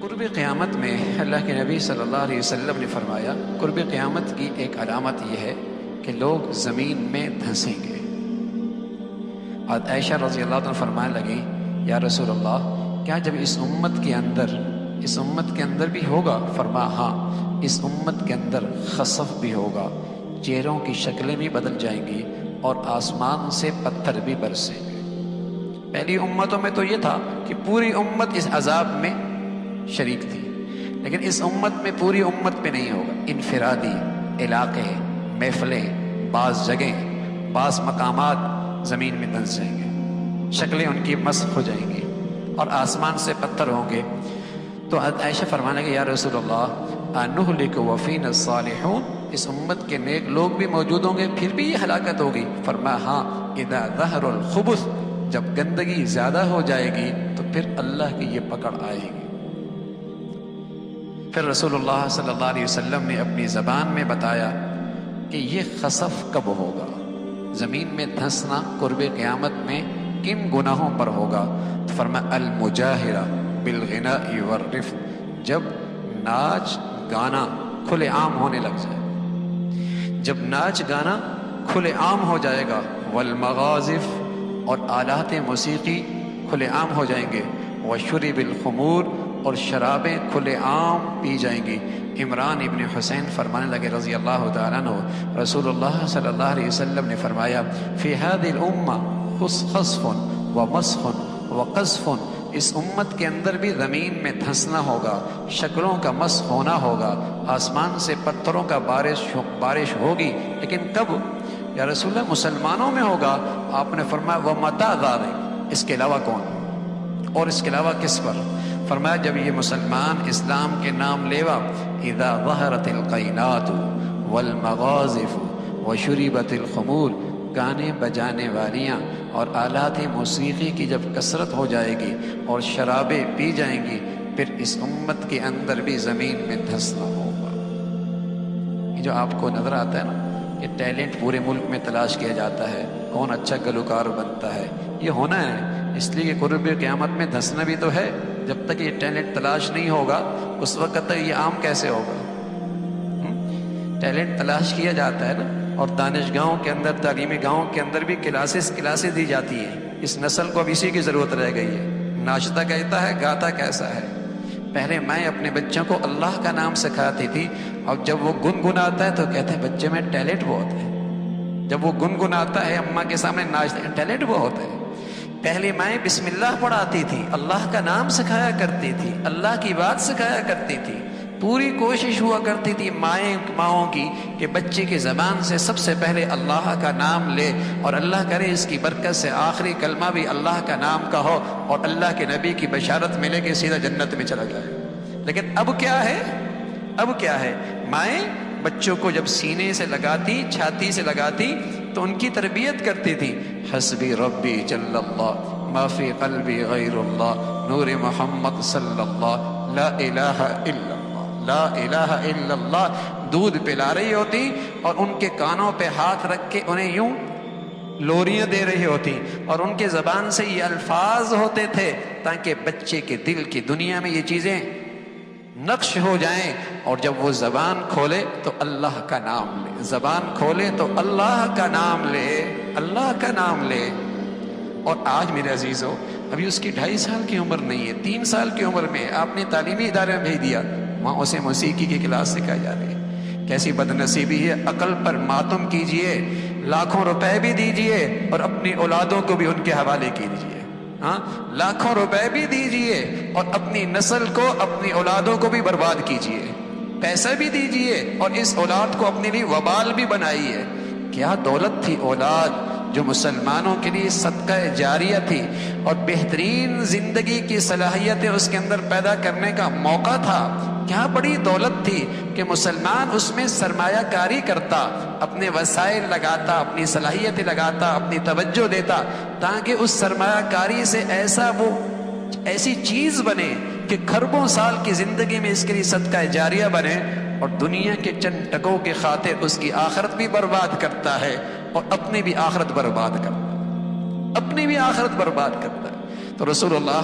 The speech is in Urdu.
قرب قیامت میں اللہ کے نبی صلی اللہ علیہ وسلم نے فرمایا قرب قیامت کی ایک علامت یہ ہے کہ لوگ زمین میں دھنسیں گے۔ اور عائشہ رضی اللہ عنہ فرمانے لگی یا رسول اللہ کیا جب اس امت کے اندر بھی ہوگا؟ فرمایا ہاں، اس امت کے اندر خسف بھی ہوگا، چہروں کی شکلیں بھی بدل جائیں گی اور آسمان سے پتھر بھی برسیں گے۔ پہلی امتوں میں تو یہ تھا کہ پوری امت اس عذاب میں شریک تھی، لیکن اس امت میں پوری امت پہ نہیں ہوگا، انفرادی علاقے، محفلیں، بعض جگہیں، بعض مقامات زمین میں دھنس جائیں گے، شکلیں ان کی مسخ ہو جائیں گی اور آسمان سے پتھر ہوں گے۔ تو عائشہ فرمانے لگے یا رسول اللہ انہلک وفینا الصالحون، اس امت کے نیک لوگ بھی موجود ہوں گے پھر بھی یہ ہلاکت ہوگی؟ فرمایا ہاں، اذا ظہر الخبث، جب گندگی زیادہ ہو جائے گی تو پھر اللہ کی یہ پکڑ آئے گی۔ پھر رسول اللہ صلی اللہ علیہ وسلم نے اپنی زبان میں بتایا کہ یہ خسف کب ہوگا، زمین میں دھنسنا قرب قیامت میں کن گناہوں پر ہوگا؟ تو فرمایا المجاہرہ بالغناء والرفث، جب ناچ گانا کھلے عام ہونے لگ جائے، جب ناچ گانا کھلے عام ہو جائے گا، والمغازف، اور آلات موسیقی کھلے عام ہو جائیں گے، وشرب الخمور، اور شرابیں کھلے عام پی جائیں گی۔ عمران ابن حسین فرمانے لگے رضی اللہ تعالیٰ عنہ رسول اللہ صلی اللہ علیہ وسلم نے فرمایا فی هذه الامہ خسف ومسخ وقذف، اس امت کے اندر بھی زمین میں دھنسنا ہوگا، شکلوں کا مسخ ہونا ہوگا، آسمان سے پتھروں کا بارش ہوگی، لیکن کب یا رسول اللہ؟ مسلمانوں میں ہوگا۔ آپ نے فرمایا ومتى ذلك، اس کے علاوہ کون اور اس کے علاوہ کس پر؟ فرمایا جب یہ مسلمان اسلام کے نام لیوا، اذا ظہرت القینات والمغازف وشربت الخمور، گانے بجانے والیاں اور آلات موسیقی کی جب کثرت ہو جائے گی اور شرابیں پی جائیں گی، پھر اس امت کے اندر بھی زمین میں دھنسنا ہوگا۔ یہ جو آپ کو نظر آتا ہے نا کہ ٹیلنٹ پورے ملک میں تلاش کیا جاتا ہے، کون اچھا گلوکار بنتا ہے، یہ ہونا ہے، اس لیے کہ قرب قیامت میں دھنسنا بھی تو ہے۔ جب تک یہ ٹیلنٹ تلاش نہیں ہوگا اس وقت تک یہ عام کیسے ہوگا؟ ٹیلنٹ تلاش کیا جاتا ہے نا، اور دانشگاہوں کے اندر، تعلیمی گاہوں کے اندر بھی کلاسز دی جاتی ہیں۔ اس نسل کو اب اسی کی ضرورت رہ گئی ہے، ناچتا کہتا ہے، گاتا کیسا ہے۔ پہلے میں اپنے بچوں کو اللہ کا نام سکھاتی تھی، اور جب وہ گنگناتا ہے تو کہتے ہیں بچے میں ٹیلنٹ بہت ہے۔ جب وہ گنگناتا ہے اماں کے سامنے ناچتا ہے، ٹیلنٹ بہت ہے۔ پہلے میں بسم اللہ پڑھاتی تھی، اللہ کا نام سکھایا کرتی تھی، اللہ کی بات سکھایا کرتی تھی، پوری کوشش ہوا کرتی تھی ماؤں کی کہ بچے کی زبان سے سب سے پہلے اللہ کا نام لے، اور اللہ کرے اس کی برکت سے آخری کلمہ بھی اللہ کا نام کا ہو، اور اللہ کے نبی کی بشارت ملے کہ سیدھا جنت میں چلا جائے۔ لیکن اب کیا ہے؟ مائیں بچوں کو جب سینے سے لگاتی، چھاتی سے لگاتی تو ان کی تربیت کرتی تھی، حسبی ربی جل اللہ ما فی قلبی غیر اللہ نور محمد صلی اللہ لا الہ الا اللہ لا الہ الا اللہ، دودھ پلا رہی ہوتی اور ان کے کانوں پہ ہاتھ رکھ کے انہیں یوں لوریاں دے رہی ہوتی، اور ان کے زبان سے یہ الفاظ ہوتے تھے تاکہ بچے کے دل کی دنیا میں یہ چیزیں نقش ہو جائیں، اور جب وہ زبان کھولے تو اللہ کا نام لے، زبان کھولے تو اللہ کا نام لے، اللہ کا نام لے۔ اور آج میرے عزیزو ابھی اس کی 2.5 سال کی عمر نہیں ہے، 3 سال کی عمر میں آپ نے تعلیمی ادارے میں بھیج دیا، وہاں اسے موسیقی کی کلاس سکھائی جا رہی ہے۔ کیسی بدنصیبی ہے، عقل پر ماتم کیجئے، لاکھوں روپے بھی دیجئے اور اپنی اولادوں کو بھی ان کے حوالے کیجئے، ہاں لاکھوں روپے بھی دیجئے اور اپنی نسل کو، اپنی اولادوں کو بھی برباد کیجئے، پیسہ بھی دیجئے اور اس اولاد کو اپنے لیے وبال بھی بنائیے۔ کیا دولت تھی اولاد جو مسلمانوں کے لیے صدقہ جاریہ تھی، اور بہترین زندگی کی صلاحیتیں اس کے اندر پیدا کرنے کا موقع تھا۔ کیا بڑی دولت تھی کہ مسلمان اس میں سرمایہ کاری کرتا، اپنے وسائل لگاتا، اپنی صلاحیتیں لگاتا، اپنی توجہ دیتا، تاکہ اس سرمایہ کاری سے ایسی چیز بنے کہ کھربوں سال کی زندگی میں اس کے لیے صدقہ جاریہ بنے، اور دنیا کے چند ٹکوں کے خاطر اس کی آخرت بھی برباد کرتا ہے اور اپنی بھی آخرت برباد کرتا ہے، اپنی بھی آخرت برباد کرتا ہے۔ تو رسولullah